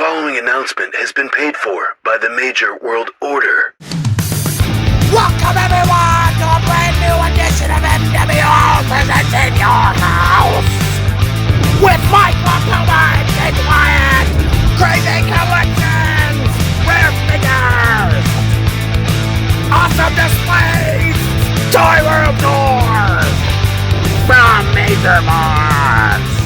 following announcement has been paid for by the Major World Order. Welcome everyone to a brand new edition of NWO Presents in Your House with Mike LiPuma and Jake Wyatt. Crazy collections, rare figures, awesome displays, toy room tours from Major Marks.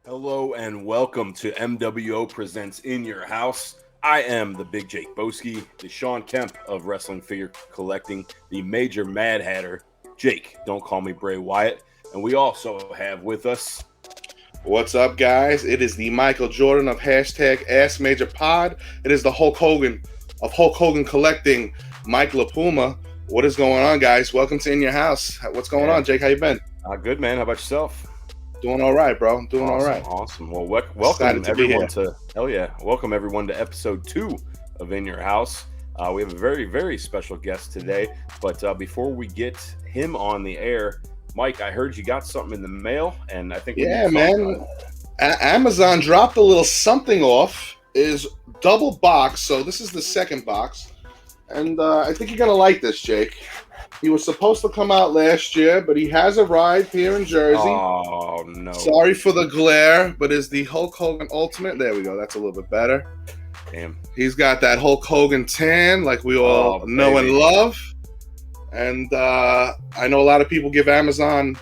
Hello and welcome to MWO Presents In Your House. I am the Big Jake Boski, the Sean Kemp of Wrestling Figure Collecting, the Major Mad Hatter, Jake, don't call me Bray Wyatt. And we also have with us... What's up, guys? It is the Michael Jordan of #AskMajorPod. It is the Hulk Hogan of Hulk Hogan Collecting, Mike LiPuma. What is going on, guys? Welcome to In Your House. What's going on, Jake? How you been? Good, man. How about yourself? Doing all right, bro. Doing awesome, all right. Awesome. Well, welcome everyone to welcome everyone to episode 2 of In Your House. We have a very, very special guest today. But before we get him on the air, Mike, I heard you got something in the mail, and I think man. Amazon dropped a little something off. Is double box, so this is the second box, and I think you're gonna like this, Jake. He was supposed to come out last year, but he has arrived here in Jersey. Oh, no. Sorry for the glare, but is the Hulk Hogan Ultimate. There we go. That's a little bit better. Damn. He's got that Hulk Hogan tan like we all know and love. And I know a lot of people give Amazon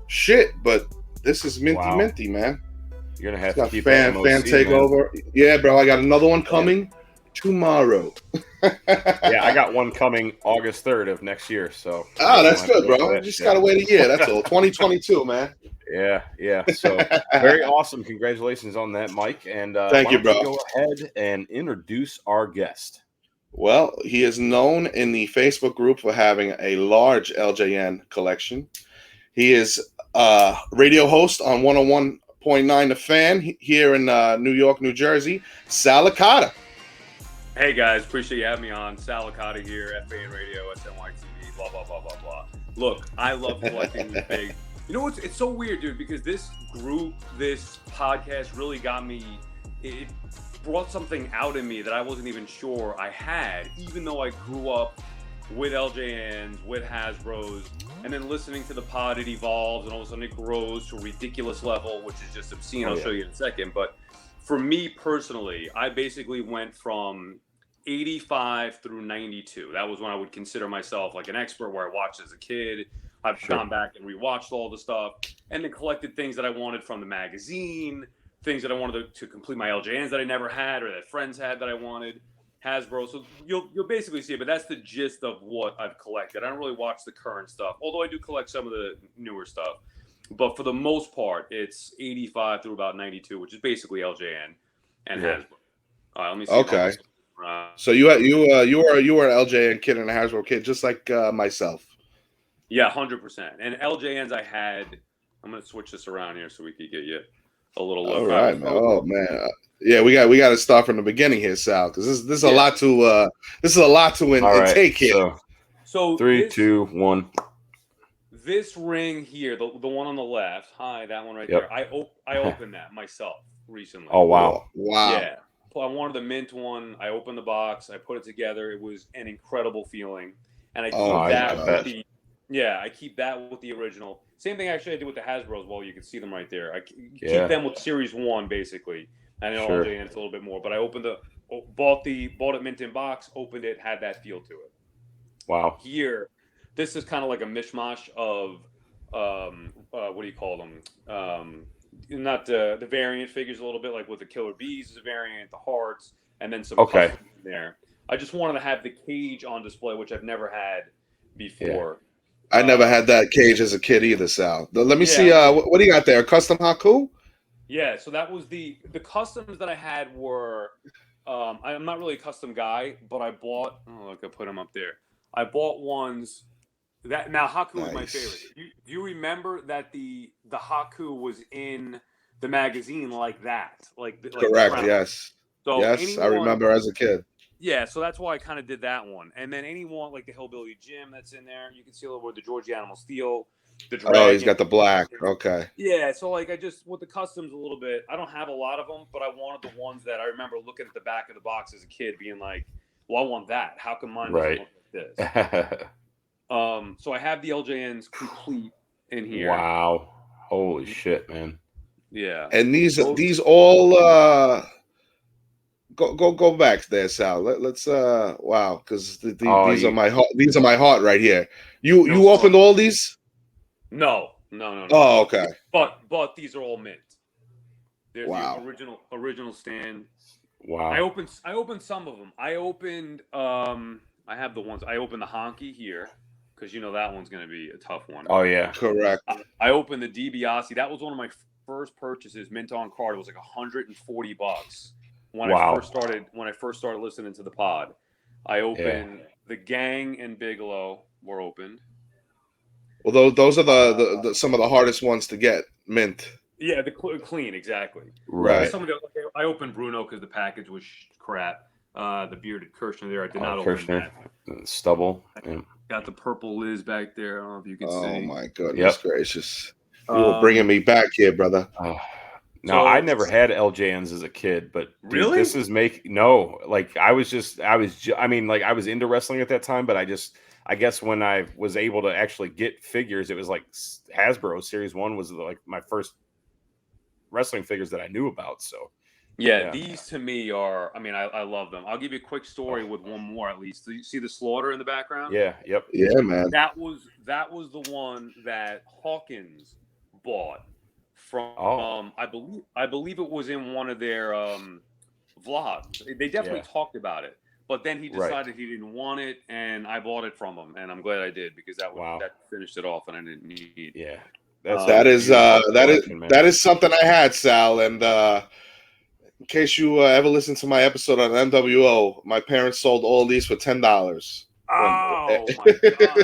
shit, but this is minty, man. You're going to have to keep fan takeover. Man. Yeah, bro. I got another one coming tomorrow. Yeah, I got one coming August 3rd of next year. So that's good, bro. You just gotta wait a year. That's all. 2022, man. Yeah. So very awesome. Congratulations on that, Mike. And thank you, bro. Go ahead and introduce our guest. Well, he is known in the Facebook group for having a large LJN collection. He is a radio host on 101.9 The Fan here in New York, New Jersey. Sal Licata. Hey guys, appreciate you having me on. Sal Licata here, FAN Radio, SNYTV, blah, blah, blah, blah, blah. Look, I love collecting these big. You know what's, it's so weird, dude, because this group, this podcast really got me, it brought something out in me that I wasn't even sure I had, even though I grew up with LJNs, with Hasbros, and then listening to the pod, it evolves, and all of a sudden it grows to a ridiculous level, which is just obscene. I'll show you in a second, but for me personally, I basically went from 85 through 92. That was when I would consider myself like an expert, where I watched as a kid. I've gone back and rewatched all the stuff, and then collected things that I wanted from the magazine, things that I wanted to complete my LJNs that I never had or that friends had that I wanted. Hasbro. So you'll basically see it, but that's the gist of what I've collected. I don't really watch the current stuff, although I do collect some of the newer stuff. But for the most part, it's 85 through about 92, which is basically LJN and Hasbro. All right, let me see. Okay. So you were an LJN kid and a Hasbro kid, just like myself. Yeah, 100%. And LJNs I had. I'm gonna switch this around here so we can get you a little look. All right, man. Oh man. Yeah, we got to start from the beginning here, Sal, because this is a lot to take here. So 3, 2, 1. This ring here, the one on the left, that one right there. I opened that myself recently. Oh wow! Yeah, I wanted the mint one. I opened the box. I put it together. It was an incredible feeling, and I keep that with the original. Same thing actually I did with the Hasbro as well. You can see them right there. I keep them with Series 1 basically. I know LJN's a little bit more, but I bought it mint in box, opened it, had that feel to it. Wow. Here. This is kind of like a mishmash of, what do you call them? Not the variant figures a little bit, like with the Killer Bees is a variant, the Hearts, and then some custom in there. I just wanted to have the cage on display, which I've never had before. Yeah. I never had that cage as a kid either, Sal. Let me see. What do you got there? A custom Haku? Yeah, so that was the customs that I had were, I'm not really a custom guy, but I bought, I put them up there. I bought ones. Now Haku was my favorite. Do you remember that the Haku was in the magazine like that? Correct. Yes. So yes, I remember as a kid. Yeah, so that's why I kind of did that one. And then anyone like the Hillbilly Jim that's in there, you can see a little bit of the Georgie Animal Steel. the dragon. Oh, he's got the black. Okay. Yeah, so like I just with the customs a little bit. I don't have a lot of them, but I wanted the ones that I remember looking at the back of the box as a kid, being like, "Well, I want that. How come mine doesn't look like this?" So I have the LJNs complete in here. Wow. Holy shit, man. Yeah. And these all go back there, Sal. Let's wow, because these are my heart right here. You opened all these? No. Oh, okay. But these are all mint. There's Wow. the original stand. Wow. I opened some of them. I opened I have the ones. I opened the honky here because that one's going to be a tough one. Oh yeah. Correct. I opened the DiBiase. That was one of my first purchases, mint on card. It was like $140 when I first started listening to the pod. I opened the Gang and Bigelow were opened. Well, those are the some of the hardest ones to get mint. Yeah, the clean, exactly. Right. I opened Bruno because the package was crap. The bearded Kirshner there, I did not open Kirshner, that. Stubble. Yeah. Got the purple Liz back there. I don't know if you can see. Oh my goodness gracious! You were Um, bringing me back here, brother. No, I never had LJNs as a kid, but dude, Really? this is I was into wrestling at that time, but I guess when I was able to actually get figures, it was like Hasbro Series 1 was like my first wrestling figures that I knew about. So yeah, these to me are, I love them. I'll give you a quick story with one more at least. Do you see the Slaughter in the background? yeah, yep. Yeah, man. That was the one that Hawkins bought from I believe it was in one of their vlogs. They definitely talked about it. But then he decided he didn't want it, and I bought it from him, and I'm glad I did because that finished it off, and I didn't need. Yeah, that is something I had, Sal. And in case you ever listen to my episode on NWO, my parents sold all these for $10. Oh my god!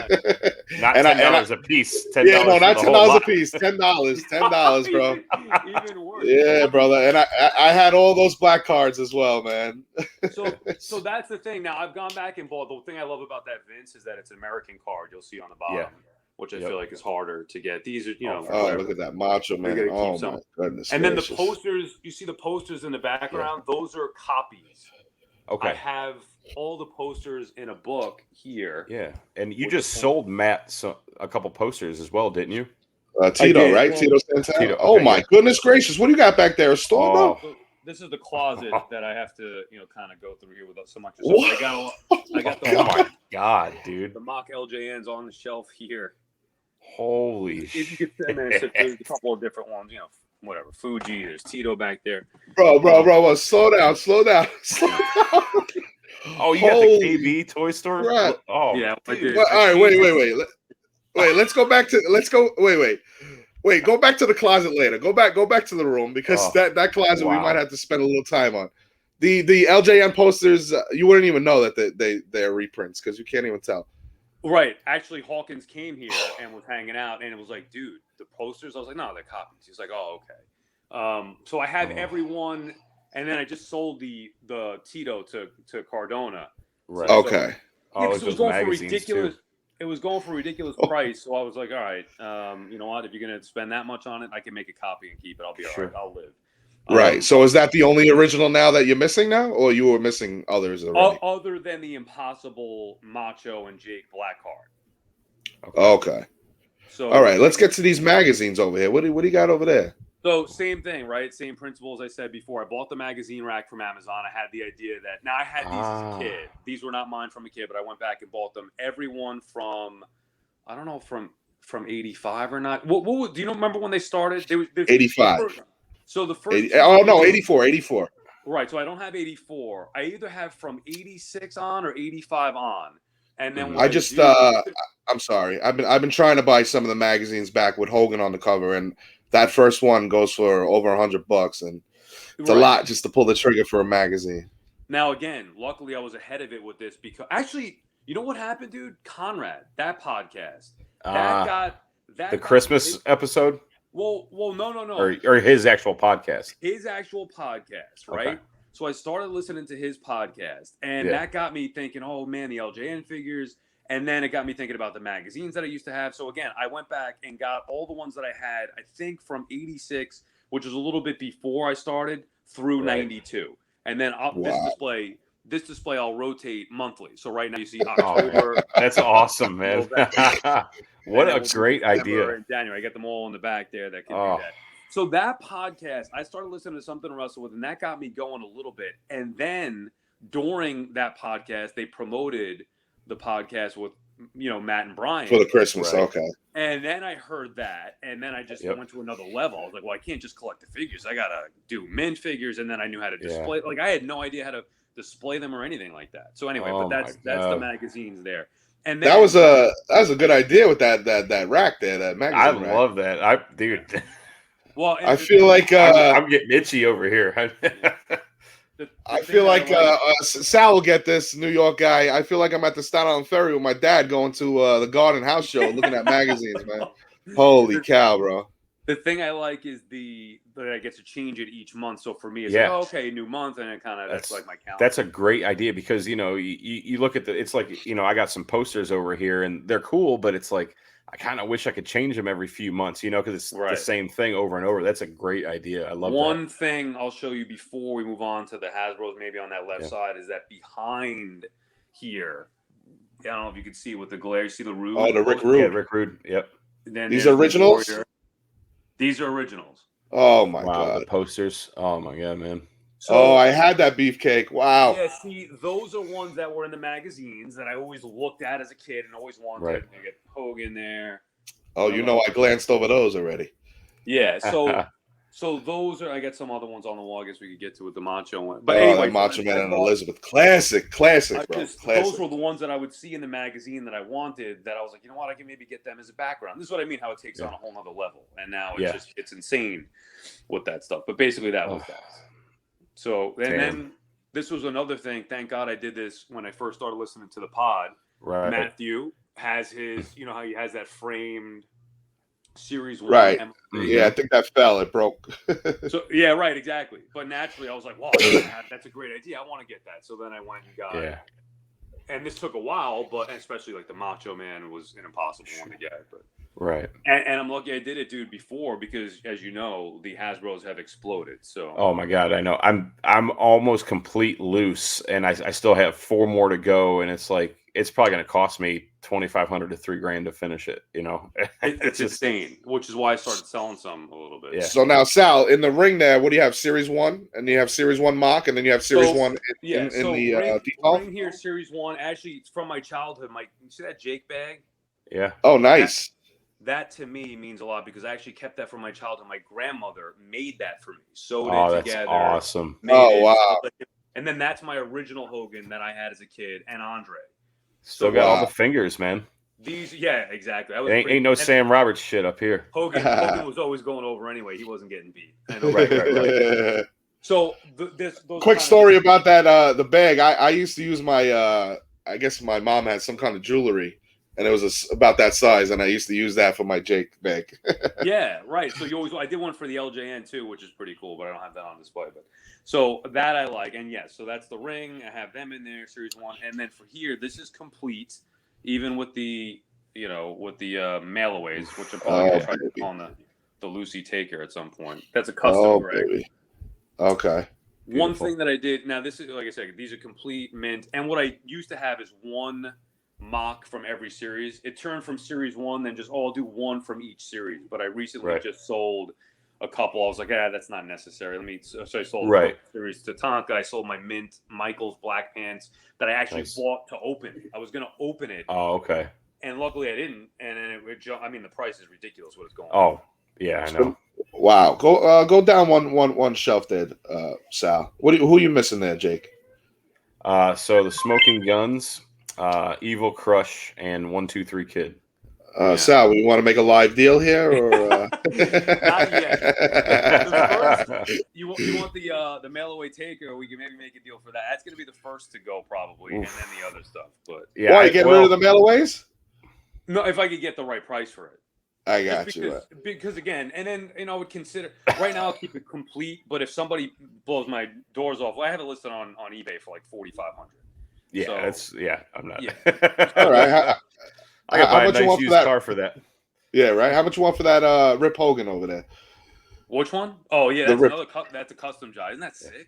Not $10 a piece. $10 yeah, no, not $10 a piece. $10, $10, bro. Even worse. Yeah, brother. And I had all those black cards as well, man. So that's the thing. Now I've gone back and bought. The thing I love about that Vince is that it's an American card. You'll see on the bottom, which I feel like is harder to get. These are Oh, look at that Macho Man. Oh my goodness. And then the posters. You see the posters in the background. Yeah. Those are copies. Okay. I have all the posters in a book here. Yeah, and you just sold Matt a couple posters as well, didn't you? Tito, right? Tito Santana. Tito. Oh my goodness gracious! What do you got back there? A store, bro? So this is the closet that I have to, kind of go through here with so much. What? I got the oh my god, dude! The mock LJNs on the shelf here. Holy shit! If you could send me there's a couple of different ones, whatever. Fuji, there's Tito back there. Bro, slow down. Oh, you got the KB toy store? Right. Oh, yeah. I did. Well, all right, wait. Let's go back to. Go back to the closet later. Go back to the room because that closet we might have to spend a little time on. The LJN posters, you wouldn't even know that they're reprints because you can't even tell. Right. Actually, Hawkins came here and was hanging out, and it was like, dude, the posters. I was like, no, they're copies. He's like, oh, okay. So I have everyone. And then I just sold the Tito to Cardona. Right. Okay. It was going for ridiculous. It was going for a ridiculous price. So I was like, all right, you know what? If you're gonna spend that much on it, I can make a copy and keep it. I'll be all right. I'll live. Right. So is that the only original now that you're missing now, or you were missing others already? Other than the Impossible Macho and Jake Black card. Okay. So all right, let's get to these magazines over here. What do you got over there? So same thing, right? Same principle as I said before. I bought the magazine rack from Amazon. I had the idea that now I had these as a kid. These were not mine from a kid, but I went back and bought them. Everyone from, I don't know, from 85 or not. What do you remember when they started? 85. So the first. 84. Right. So I don't have 84. I either have from 86 on or 85 on. And then I'm sorry. I've been trying to buy some of the magazines back with Hogan on the cover, and that first one goes for over $100, and it's a lot just to pull the trigger for a magazine. Now, again, luckily I was ahead of it with this because actually, you know what happened, dude? Conrad, that podcast, the Christmas episode. Well, no, or his actual podcast. His actual podcast, right? Okay. So I started listening to his podcast, and that got me thinking, oh man, the LJN figures. And then it got me thinking about the magazines that I used to have. So again, I went back and got all the ones that I had, I think from 86, which was a little bit before I started, through 92. And then this display I'll rotate monthly. So right now you see October. That's awesome, man. What a great idea. In January. I get them all in the back there that can do that. So that podcast, I started listening to Something to Wrestle With, and that got me going a little bit. And then during that podcast, they promoted the podcast with, Matt and Brian. For the Christmas, okay. And then I heard that, and then I just went to another level. I was like, well, I can't just collect the figures. I got to do mint figures, and then I knew how to display. Like, I had no idea how to display them or anything like that. So anyway, but that's the magazines there. And then, that was a good idea with that rack there, that magazine rack. Love that. Dude. Well, I feel like I'm getting itchy over here. I feel like Sal will get this, New York guy. I feel like I'm at the Staten Island Ferry with my dad going to the Garden House show, looking at magazines, man. Holy cow, bro. The thing I like is that I get to change it each month. So for me, it's like, okay, new month, and it kind of that's like my calendar. That's a great idea because you look at it's like I got some posters over here and they're cool, but it's like I kind of wish I could change them every few months, because it's the same thing over and over. That's a great idea. I love One thing I'll show you before we move on to the Hasbro's, maybe on that left side, is that behind here, I don't know if you can see with the glare. You see the Rude? Oh, the Rick Rude. Yeah, Rick Rude. Yep. Then these are originals? These are originals. Oh, my God. The posters. Oh, my God, man. So, I had that beefcake. Wow. Yeah, see, those are ones that were in the magazines that I always looked at as a kid and always wanted. Right. You get Hogan there. Oh, I glanced over those already. Yeah, so those are. I got some other ones on the wall. I guess we could get to with the Macho one. But anyway, the Macho Man and Elizabeth, classic, bro. Classic. Those were the ones that I would see in the magazine that I wanted. That I was like, you know what, I can maybe get them as a background. This is what I mean. How it takes on a whole nother level, and now it's insane with that stuff. But basically, that was that. So then this was another thing. Thank God I did this when I first started listening to the pod. Right. Matthew has his, how he has that framed Series 1. Right. Yeah, I think that fell. It broke. So yeah, right, exactly. But naturally, I was like, wow, that's a great idea. I want to get that. So then I went and got it. And this took a while, but especially like the Macho Man was an impossible one to get. But right. And I'm lucky I did it, dude, before because, as you know, the Hasbro's have exploded. So. Oh my God, I know. I'm almost complete loose, and I still have 4 more to go, and it's like it's probably going to cost me $2,500 to $3,000 to finish it. It's insane, which is why I started selling some a little bit. Yeah. So now, Sal, in the ring there, what do you have? Series 1, and you have Series 1 mock, and then you have Series 1 in the default? Ring here, Series 1. Actually, it's from my childhood. You see that Jake bag? Yeah. Oh, nice. That to me means a lot because I actually kept that from my childhood. My grandmother made that for me. Sewed it together. That's awesome. Wow. And then that's my original Hogan that I had as a kid, and Andre. Still got all the fingers, man. Exactly. Ain't no Sam Roberts shit up here. Hogan was always going over anyway. He wasn't getting beat. Right. So quick story about that. The bag. I used to use my. I guess my mom had some kind of jewelry, and it was about that size, and I used to use that for my Jake bag. Yeah, right. So I did one for the LJN too, which is pretty cool, but I don't have that on display. But so that I like, and yes, so that's the ring. I have them in there, Series 1, and then for here, this is complete, even with the mailaways, which I'm probably gonna try to call on the Lucy Taker at some point. That's a custom, right? Baby. Okay. Beautiful. One thing that I did now, this is like I said, these are complete mint, and what I used to have is one mock from every series. It turned from Series 1, then just I'll do one from each series. But I recently just sold a couple. I was like, that's not necessary. So I sold a series to Tonka. I sold my mint Michaels black pants that I actually bought to open. I was going to open it. Oh, okay. And luckily I didn't. And then the price is ridiculous what it's going on. Oh, yeah, I know. Wow. Go down one shelf there, Sal. Who are you missing there, Jake? So the Smoking Guns, Evil Crush, and 1-2-3 Kid. Sal, we want to make a live deal here, or not yet? You want the mail away taker? We can maybe make a deal for that. That's going to be the first to go probably, and then the other stuff. But why you getting rid of the mailaways? No, if I could get the right price for it. I got you. Because again, and then I would consider right now I'll keep it complete. But if somebody blows my doors off, I have it listed on eBay for like $4,500. Yeah, So, I'm not. Yeah. All right. I got to How buy a much you nice want for used that? car for that. Yeah, right. How much you want for that Rip Hogan over there? Which one? Oh yeah, The that's Rip. another. That's a custom job. Isn't that sick?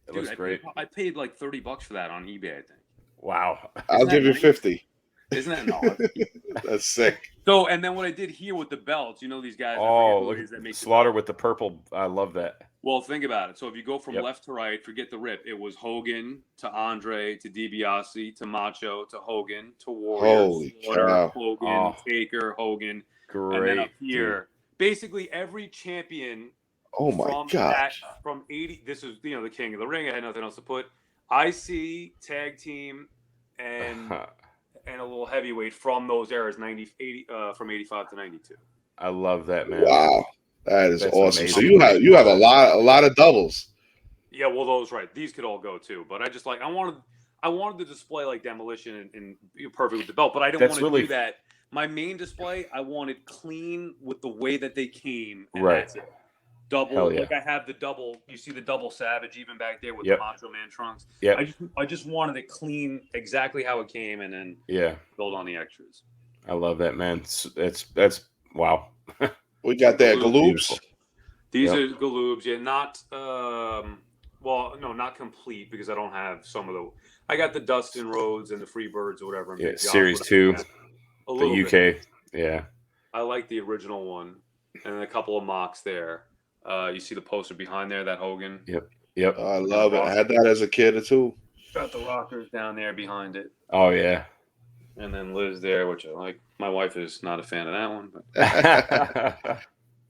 It Dude, looks great. I paid like $30 for that on eBay. I think. Wow. I'll give you nice? 50. Isn't that no? That's sick. So, and then what I did here with the belts, these guys. I forget Oh, who look it is at that makes the Slaughter belt. with the purple. I love that. Well, think about it. So if you go from Yep. left to right, forget the Rip. It was Hogan to Andre to DiBiase to Macho to Hogan to Warrior, Holy Slaughter, cow. Hogan, Oh. Taker, Hogan, Great. and then up dude. here, basically every champion Oh my from gosh. from 80. This is the King of the Ring. I had nothing else to put. IC, tag team, and a little heavyweight from those eras, 80, from 85 to 92. I love that, man. Wow. That is That's awesome. amazing. So you have a lot of doubles. Yeah, well, those right. These could all go too, but I just I wanted to display like Demolition and perfect with the belt, but I didn't want to do that. My main display, I wanted clean with the way that they came, and that's it. Double, like I have the double. You see the double Savage even back there with the Macho Man trunks. Yeah. I just wanted it clean, exactly how it came, and then build on the extras. I love that, man. That's wow. We got that Galoobs. These are Galoobs. Yeah, not well, no, not complete because I don't have some of the. I got the Dustin Rhodes and the Freebirds or whatever. Yeah, Series 2, the UK. Bit. Yeah. I like the original one, and then a couple of mocks there. You see the poster behind there, that Hogan. Yep. I love it. I had that as a kid too. Got the rockers down there behind it. Oh yeah. And then Liz there, which I like. My wife is not a fan of that one, but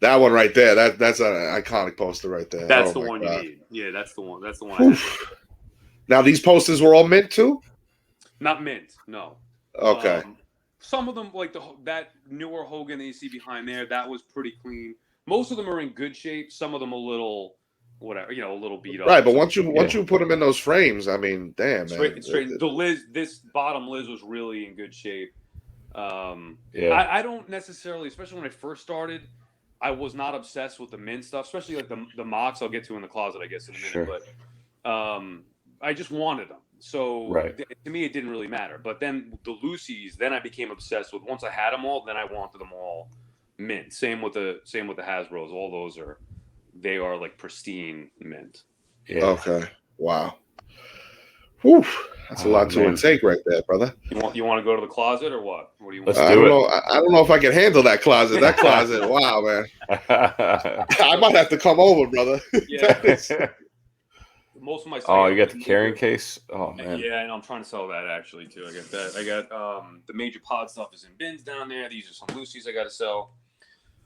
that one right there. That's an iconic poster right there. That's the one you need. Yeah, that's the one. That's the one. Now these posters were all mint too? Not mint. No. Okay. Some of them, like that newer Hogan that you see behind there, that was pretty clean. Most of them are in good shape. Some of them a little, whatever, a little beat up. Right, but once you put them in those frames, I mean, damn, man. Straight. This bottom Liz was really in good shape. I don't necessarily, especially when I first started, I was not obsessed with the mint stuff, especially like the mocks I'll get to in the closet, I guess, in a minute. Sure. But I just wanted them. So to me, it didn't really matter. But then the Lucy's, then I became obsessed with. Once I had them all, then I wanted them all mint. Same with the Hasbros. All those are like pristine mint. Yeah. Okay. Wow. Whew. That's a lot to intake right there, brother. You want to go to the closet or what? What do you want? Let's do it. I don't know if I can handle that closet. That closet. Wow, man. I might have to come over, brother. Yeah. Most of my you got the carrying case. Oh man. Yeah, and I'm trying to sell that actually too. I got that. I got the Major Pod stuff is in bins down there. These are some Lucy's I got to sell.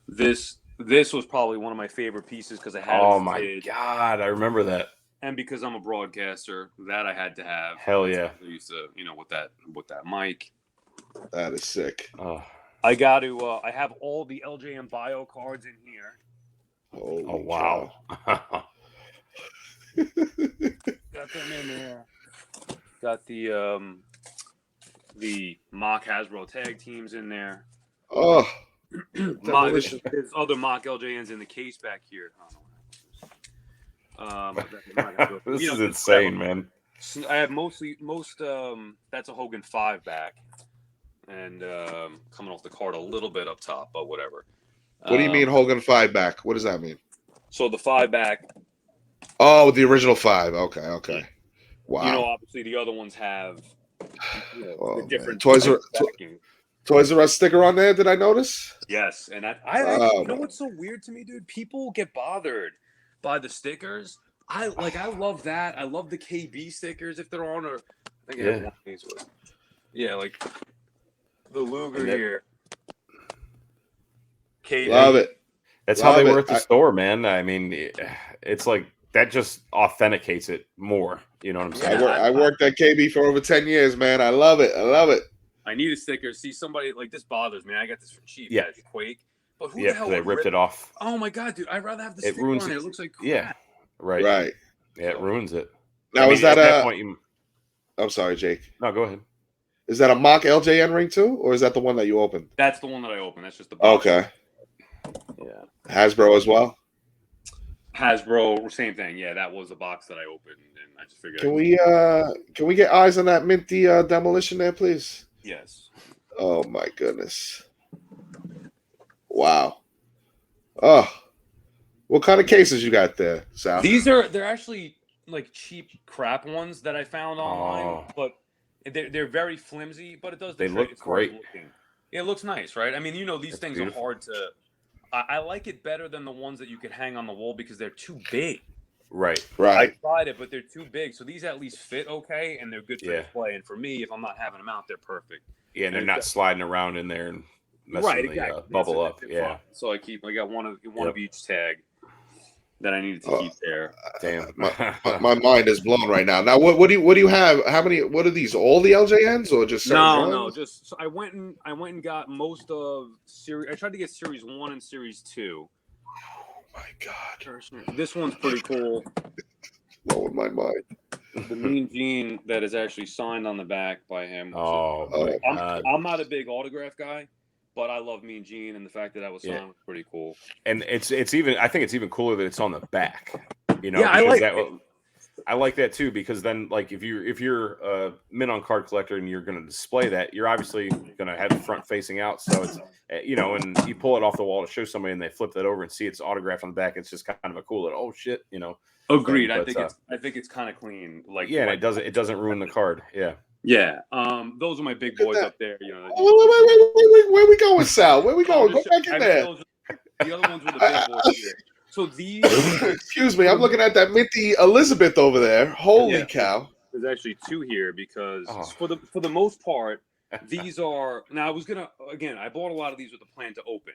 This was probably one of my favorite pieces because I had. Oh my god, I remember that. And because I'm a broadcaster, that I had to have. Hell yeah. I used to, with that mic. That is sick. I got to. I have all the LJM bio cards in here. Oh wow. Got them in there. Got the mock Hasbro tag teams in there. Oh, there's other mock LJNs in the case back here. This is insane, man. I have most that's a Hogan 5 back, and coming off the card a little bit up top, but whatever. What do you mean Hogan 5 back? What does that mean? So the 5 back. Oh, the original 5. Okay. Wow. Obviously the other ones have the different Toys R Us sticker on there. Did I notice? Yes, and what's so weird to me, dude? People get bothered by the stickers. I love that. I love the KB stickers if they're on. Or I think I have one of these with. Yeah, like the Luger here. KB. Love it. That's how they were at the store, man. I mean, it's like that just authenticates it more. You know what I'm saying? I worked at KB for over 10 years, man. I love it. I need a sticker. See somebody like this bothers me. I got this for cheap. Yeah. It's Quake. But who the hell they ripped it off. Oh my god, dude! I'd rather have the sticker on it. It looks like crap. Yeah, right. Yeah, it ruins it. Now is that at that point I'm sorry, Jake. No, go ahead. Is that a mock LJN ring too, or is that the one that you opened? That's the one that I opened. That's just the box. Okay. Yeah. Hasbro as well. Hasbro, same thing. Yeah, that was the box that I opened, and I just figured. Can we get eyes on that minty demolition there, please? Yes. Oh my goodness! Wow. Oh, what kind of cases you got there, Sal? They're actually like cheap crap ones that I found online, but they're very flimsy. But it does. They look great. Looking. It looks nice, right? I mean, these things beautiful. are hard to. I like it better than the ones that you could hang on the wall because they're too big. Right. I tried it, but they're too big. So these at least fit okay, and they're good for display. And for me, if I'm not having them out, they're perfect. Yeah, and they're not sliding around in there and messing the bubble up. Yeah. So I got one of each tag that I needed to keep there. Damn. my mind is blown right now. Now, what do you have? What are these? All the LJNs or just certain no? ones? Just so I went and got most of series. I tried to get series 1 and series 2. Oh my god, this one's pretty cool. Blowing my mind. The Mean Gene that is actually signed on the back by him. I'm not a big autograph guy, but I love Mean Gene, and the fact that was signed was pretty cool. And it's even, I think it's even cooler that it's on the back. Yeah, I like that. I like that too, because then, like, if you're a mint on card collector and you're going to display that, you're obviously going to have the front facing out. So it's and you pull it off the wall to show somebody, and they flip that over and see it's autographed on the back. It's just kind of a cool little, oh shit, Agreed. Thing, I think it's kind of clean. Like, yeah, and it doesn't ruin the card. Yeah. Yeah. Those are my big boys up there. Wait, where we going, Sal? Where we going? Go back in there. The other ones were the big boys here. So these. Excuse me, I'm looking at that minty Elizabeth over there. Holy cow! There's actually 2 here because for the most part, these are. Now I bought a lot of these with the plan to open,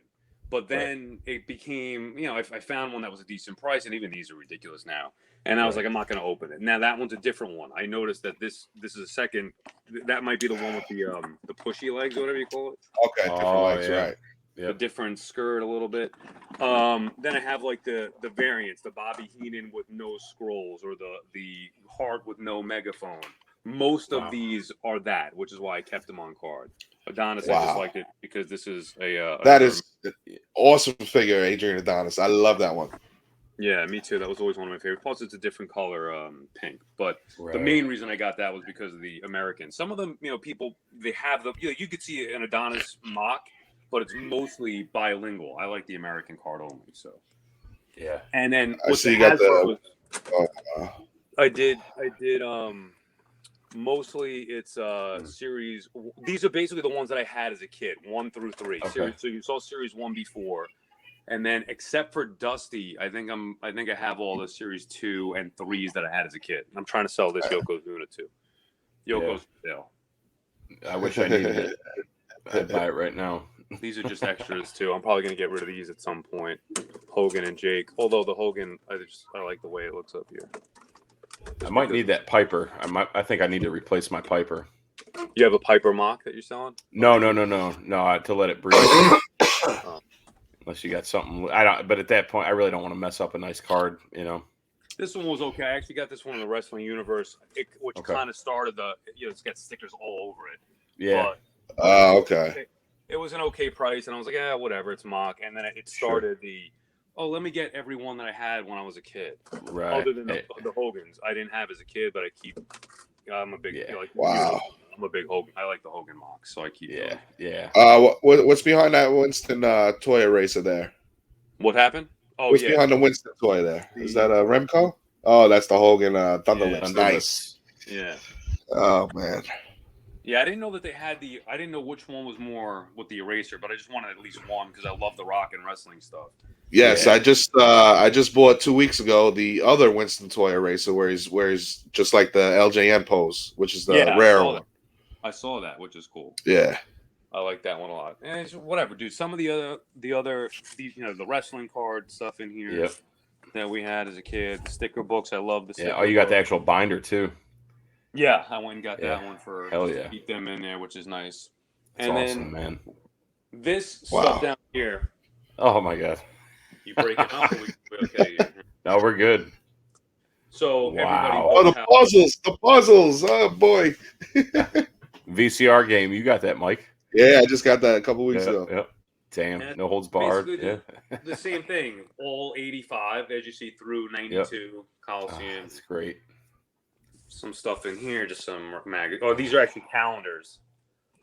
but then it became, I found one that was a decent price, and even these are ridiculous now. And I was like, I'm not going to open it. Now that one's a different one. I noticed that this is a second. That might be the one with the pushy legs or whatever you call it. Okay, different legs, right? The different skirt a little bit. Then I have like the variants, the Bobby Heenan with no scrolls, or the Hart with no megaphone. Most of these are that, which is why I kept them on card. Adonis, I just liked it because this is that is awesome figure, Adrian Adonis. I love that one. Yeah, me too. That was always one of my favorites. Plus, it's a different color, pink. But the main reason I got that was because of the Americans. Some of them, people, they have you could see an Adonis mock, but it's mostly bilingual. I like the American card only. So, yeah. And then I see you got I did. Mostly it's series. These are basically the ones that I had as a kid, 1 through 3. Okay. So you saw series 1 before, and then except for Dusty, I think I have all the series 2 and 3s that I had as a kid. I'm trying to sell this Yokozuna too. Yoko's sale. I wish I needed it. I'd buy it right now. These are just extras too. I'm probably gonna get rid of these at some point. Hogan and Jake. Although the Hogan, I like the way it looks up here. I might need that Piper. I think I need to replace my Piper. You have a Piper mock that you're selling? No. To let it breathe. Unless you got something, But at that point, I really don't want to mess up a nice card. This one was okay. I actually got this one in the Wrestling Universe, which kind of started it's got stickers all over it. Yeah. Okay. It was an okay price, and I was like, yeah, whatever, it's mock. And then it started let me get every one that I had when I was a kid. Right. Other than the Hogans, I didn't have as a kid, but I keep. I'm a big. Wow. I'm a big Hogan. I like the Hogan mocks, so I keep. Yeah. What's behind that Winston toy eraser there? What happened? Oh, what's behind the Winston toy there? Is that a Remco? Oh, that's the Hogan Thunderlips. Nice. Yeah. Oh man. Yeah, I didn't know that they had I didn't know which one was more with the eraser, but I just wanted at least one because I love the rock and wrestling stuff. Yes, I just bought 2 weeks ago the other Winston toy eraser where he's just like the LJN pose, which is the rare one. I saw that, which is cool. Yeah, I like that one a lot. And it's whatever, dude. Some of the wrestling card stuff in here that we had as a kid, the sticker books. I love the sticker. Oh, you got the actual binder too. Yeah, I went and got that one for keep them in there, which is nice. That's awesome, man. This stuff down here. Oh my god. You break it up, we're okay. No, we're good. So the puzzles. Oh boy. VCR game. You got that, Mike? Yeah, I just got that a couple weeks ago. Yep. Damn, And no holds barred. basically Yeah. the same thing, all 85, as you see, through 92, Coliseum. That's great. Some stuff in here, just some Oh, these are actually calendars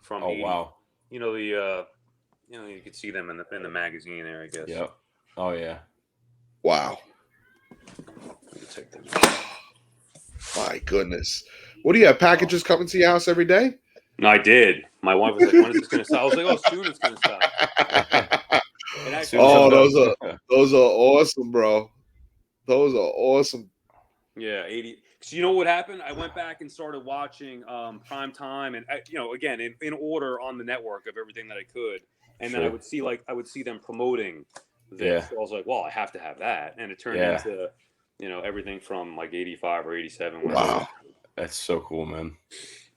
from Oh 80. wow. You know, you can see them in the magazine there, I guess. Yep. Oh yeah. Wow. Let me take them. My goodness. What do you have? Packages coming to your house every day? No, I did. My wife was like, "When is this going to stop?" I was like, "Oh, soon it's going to stop." And actually, Oh, Soon as those are awesome, bro. Those are awesome. yeah, 80. So you know what happened? I went back and started watching Prime Time, and again in order on the network of everything that I could, and then I Sure. would see them promoting this. Yeah. So I was like, "Well, I have to have that," and it turned Yeah. into everything from like 85 or 87. Whatever. Wow. That's so cool, man.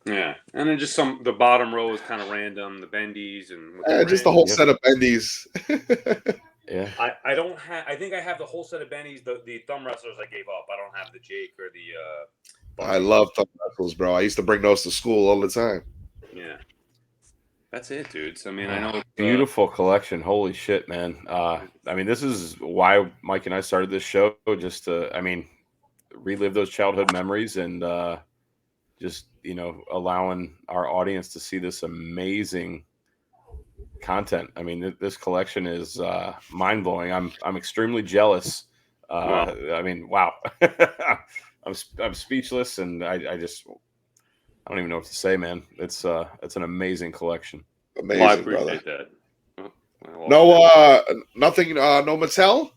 Yeah, and then just the bottom row is kind of random, the bendies and with the Just the ring. whole set of bendies. Yeah. I don't have. I think I have the whole set of bennies. The thumb wrestlers I gave up. I don't have the Jake or the. I love thumb wrestles, bro. I used to bring those to school all the time. Yeah, that's it, dudes. I mean, I know. Beautiful collection. Holy shit, man. I mean, this is why Mike and I started this show, just to, relive those childhood memories and just, allowing our audience to see this amazing content. I mean, this collection is mind blowing. I'm extremely jealous. Wow. I mean, wow. I'm speechless, and I don't even know what to say, man. It's an amazing collection. Amazing, Well, I appreciate brother. that. No, nothing. No Mattel.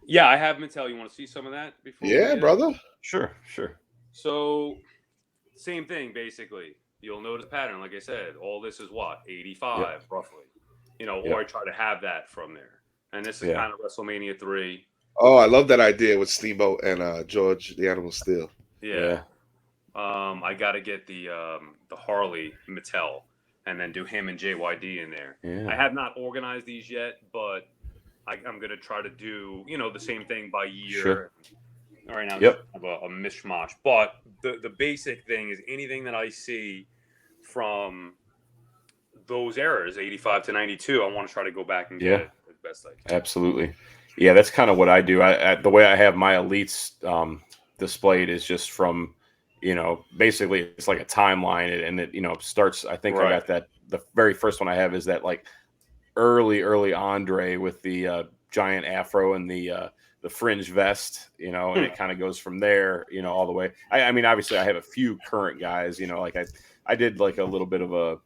Yeah, I have Mattel. You want to see some of that before? Yeah, brother. Sure. So, same thing basically. You'll notice pattern, like I said. All this is what 85 roughly. Or I try to have that from there. And this is kind of WrestleMania 3. Oh, I love that idea with Steamboat and George the Animal Steel. Yeah. I got to get the Harley Mattel and then do him and JYD in there. Yeah. I have not organized these yet, but I'm going to try to do, the same thing by year. Sure. All right, now it's kind of a mishmash. But the basic thing is anything that I see from those eras, 85 to 92, I want to try to go back and get it as best I can. Absolutely. Yeah, that's kind of what I do. The way I have my elites displayed is just from, basically it's like a timeline, and it starts. I think I got that. The very first one I have is that like early Andre with the giant afro and the fringe vest, and it kind of goes from there, all the way. I mean, obviously I have a few current guys, like I did like a little bit of a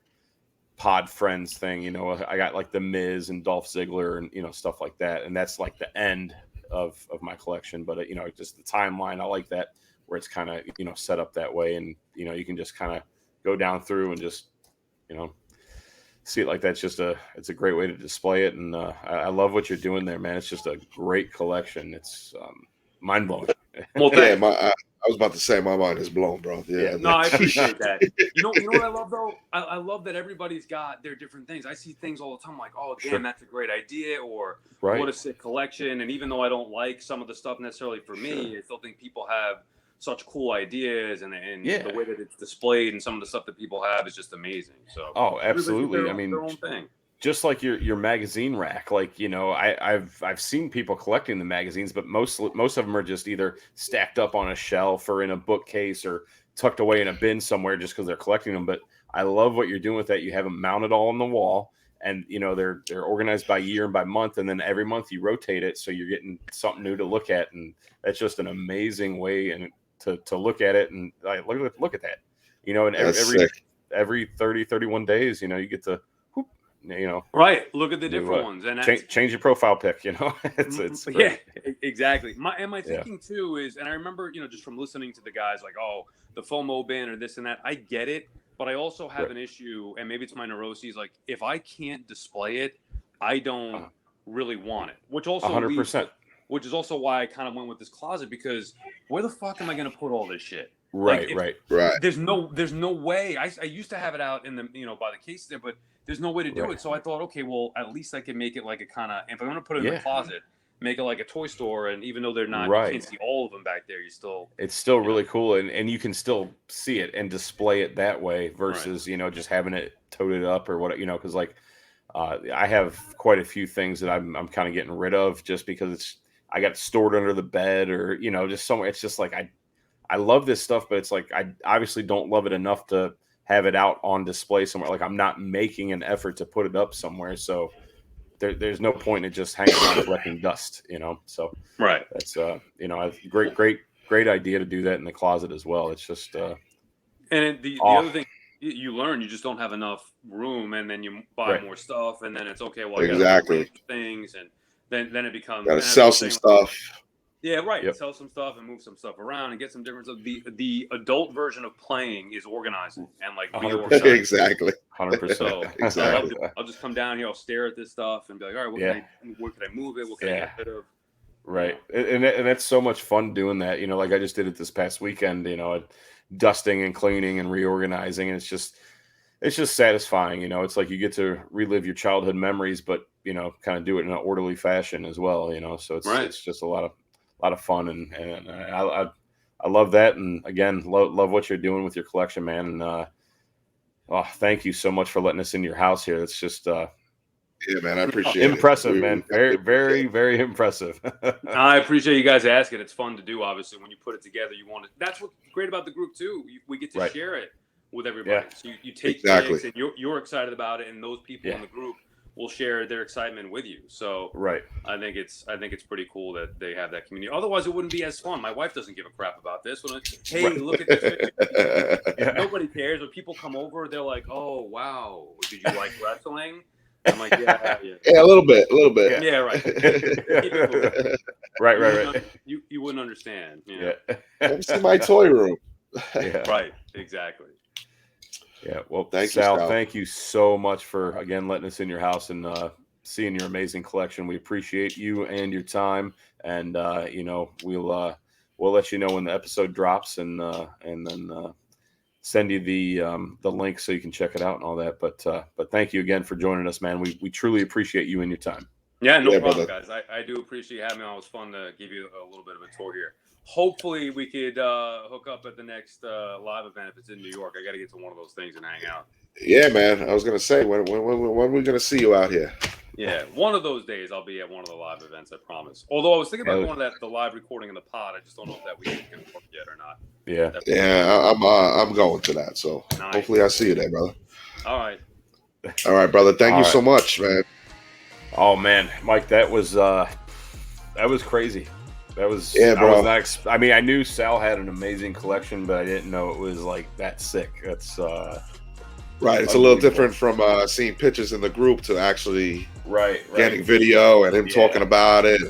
pod friends thing, I got like the Miz and Dolph Ziggler and, stuff like that. And that's like the end of my collection, but just the timeline. I like that where it's kind of, set up that way. And, you can just kind of go down through and just, see it like that. It's a great way to display it. And I love what you're doing there, man. It's just a great collection. It's mind blowing. Well, I was about to say my mind is blown, bro. Yeah. No, I appreciate that. You know what I love though? I love that everybody's got their different things. I see things all the time like, oh damn, that's a great idea, or what a sick collection. And even though I don't like some of the stuff necessarily for me, I still think people have such cool ideas, and the way that it's displayed and some of the stuff that people have is just amazing. So absolutely. I mean, their own thing. Just like your magazine rack, like I've seen people collecting the magazines, but most of them are just either stacked up on a shelf or in a bookcase or tucked away in a bin somewhere just because they're collecting them. But I love what you're doing with that. You have them mounted all on the wall, and they're organized by year and by month, and then every month you rotate it, so you're getting something new to look at, and that's just an amazing way and to look at it. And like, look at that, and every 30, 31 days, you get to. Right. Look at the different ones, and change your profile pic. It's exactly. My thinking too is, and I remember, just from listening to the guys like, oh, the FOMO bin or this and that. I get it, but I also have an issue, and maybe it's my neuroses. Like, if I can't display it, I don't really want it. Which also 100%. Which is also why I kind of went with this closet, because where the fuck am I going to put all this shit? Right. There's no way. I used to have it out in the by the case there, but there's no way to do it. So I thought, okay, well, at least I can make it like a kind of, if I'm going to put it in the closet, make it like a toy store. And even though they're not, you can't see all of them back there, it's still really cool. And you can still see it and display it that way versus, just having it toted up or what, because like, I have quite a few things that I'm kind of getting rid of just because I got stored under the bed or just somewhere. It's just like I love this stuff, but it's like I obviously don't love it enough to have it out on display somewhere. Like I'm not making an effort to put it up somewhere, so there's no point in it just hanging around collecting dust. So Right. that's great idea to do that in the closet as well. It's just And the other thing you learn, you just don't have enough room, and then you buy more stuff, and then it's okay. Well, exactly. I gotta things, and then it becomes gotta sell some stuff. Yeah, right. Yep. Sell some stuff and move some stuff around and get some different stuff. The adult version of playing is organizing and like reorganizing. Exactly. 100%. So Exactly. I'll just come down here. I'll stare at this stuff and be like, all right, where can I move it? What can I get rid of? Right. And that's so much fun doing that. Like I just did it this past weekend, dusting and cleaning and reorganizing. And it's just satisfying. It's like you get to relive your childhood memories, but, kind of do it in an orderly fashion as well, so it's just a lot of fun. And I love that. And again, love what you're doing with your collection, man. And, thank you so much for letting us in your house here. It's just, yeah, man, I appreciate it. Impressive, man. Very, very, very impressive. I appreciate you guys asking. It's fun to do, obviously. When you put it together, you want it. That's what's great about the group, too. We get to share it with everybody. Yeah. So you take things and you're excited about it, and those people in the group will share their excitement with you. So I think it's pretty cool that they have that community. Otherwise, it wouldn't be as fun. My wife doesn't give a crap about this. Look at this. Nobody cares. When people come over, they're like, "Oh, wow, did you like wrestling?" I'm like, yeah, a little bit. Yeah, right. Right. You wouldn't understand. Come see my toy room. Right, exactly. Yeah, well, Sal, thank you so much for again letting us in your house and seeing your amazing collection. We appreciate you and your time, and we'll let you know when the episode drops, and then send you the link so you can check it out and all that. But thank you again for joining us, man. We truly appreciate you and your time. Yeah, no problem, guys. I do appreciate having me on. It was fun to give you a little bit of a tour here. Hopefully we could hook up at the next live event if it's in New York. I got to get to one of those things and hang out. Yeah, man. I was gonna say when are we gonna see you out here? Yeah, one of those days I'll be at one of the live events. I promise. Although I was thinking about going to the live recording in the pod. I just don't know if that weekend's gonna work yet or not. Yeah, I'm going to that. So hopefully I see you there, brother. All right, brother. Thank you so much, man. Oh man, Mike, that was crazy. That was bro. I mean, I knew Sal had an amazing collection, but I didn't know it was like that sick. That's right. It's a little different from seeing pictures in the group to actually getting video and him talking about it.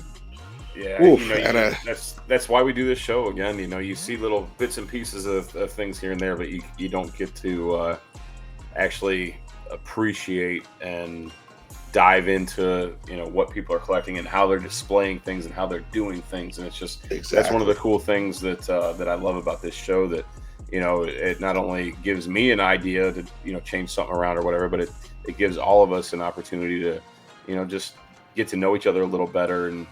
Yeah, that's why we do this show again. You see little bits and pieces of things here and there, but you don't get to actually appreciate and dive into what people are collecting and how they're displaying things and how they're doing things, and it's just that's one of the cool things that I love about this show, that it not only gives me an idea to change something around or whatever, but it gives all of us an opportunity to just get to know each other a little better and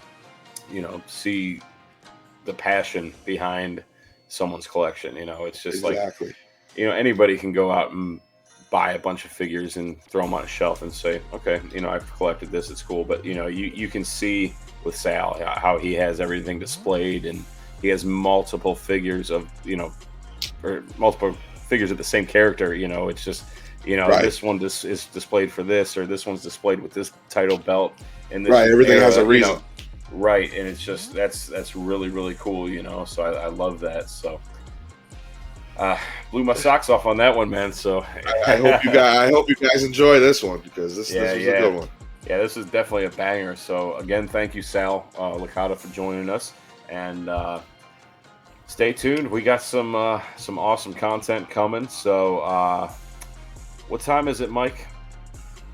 see the passion behind someone's collection. It's just like anybody can go out and buy a bunch of figures and throw them on a shelf and say, okay, I've collected this, it's cool. But you can see with Sal how he has everything displayed, and he has multiple figures of or multiple figures of the same character. It's just this one is displayed for this, or this one's displayed with this title belt, and this everything has a reason. Right, and it's just that's really, really cool, So I love that. So blew my socks off on that one, man. So I hope you guys enjoy this one, because this was a good one. Yeah, this is definitely a banger. So again, thank you, Sal Licata, for joining us, and stay tuned. We got some awesome content coming. So what time is it, Mike?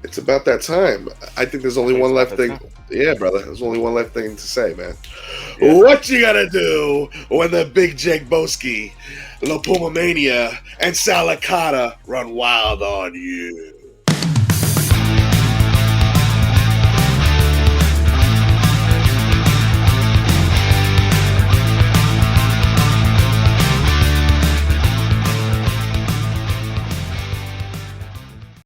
It's about that time. I think there's only one left thing. Yeah, brother. There's only one left thing to say, man. Yeah. What you gonna do when the big Jake Boski, LiPuma Mania, and Sal Licata run wild on you?